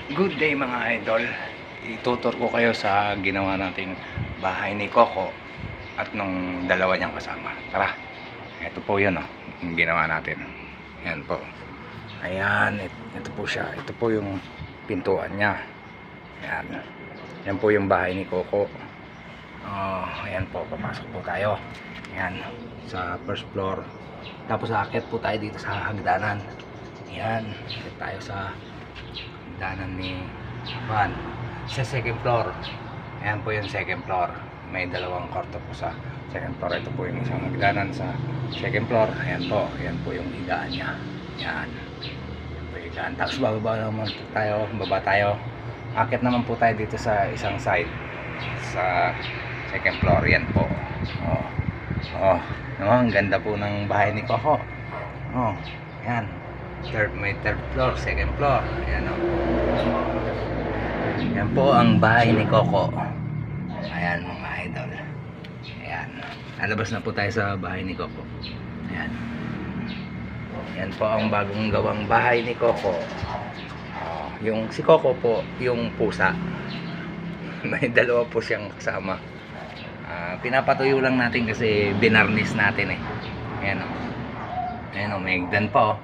Good day mga idol. Itutur ko kayo sa ginawa nating bahay ni Coco at nung dalawa niyang kasama. Tara. Ito po 'yun yung ginawa natin. Yan po. Ayan, ito po siya. Ito po yung pintuan niya. Ayan. Yan po yung bahay ni Coco. Ayan po, papasok po tayo. Ayan, sa first floor. Tapos aakyat po tayo dito sa hagdanan. Ayan, aakyat tayo sa hagdanan ni Juan sa second floor. Ayan po yung second floor. May dalawang kwarto po sa second floor. Ito po yung isang hagdanan sa second floor. Ayan po yung higaan niya. Ayan, yan po yung higaan. Tapos bababa naman po tayo, baba tayo. Aakyat naman po tayo dito sa isang side sa second floor. Yan po. Ang ganda po ng bahay ni Coco. Ayan. May third floor, second floor. Ayan Yan po ang bahay ni Coco. Ayan mga idol. Ayan. Alabas na po tayo sa bahay ni Coco. Ayan. Yan po ang bagong gawang bahay ni Coco. Yung si Coco po, yung pusa. May dalawa po siyang kasama. Pinapatuyo lang natin kasi binarnis natin eh. Ayan Ayan may hagdan pa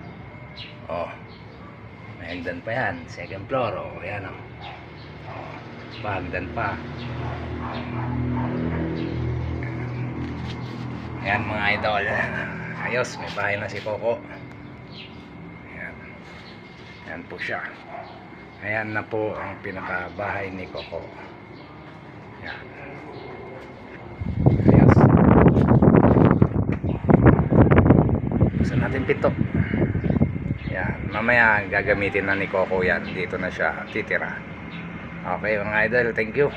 may hagdan pa yan. Second floor ayan hagdan pa. Ayan mga idol. Ayos, may bahay na si Coco. Ayan po siya. Ayan na po ang pinakabahay ni Coco. Ayan. Ayos. Buksan natin pito. Ayan. Mamaya gagamitin na ni Coco yan. Dito na siya titira. Okay mga idol, thank you.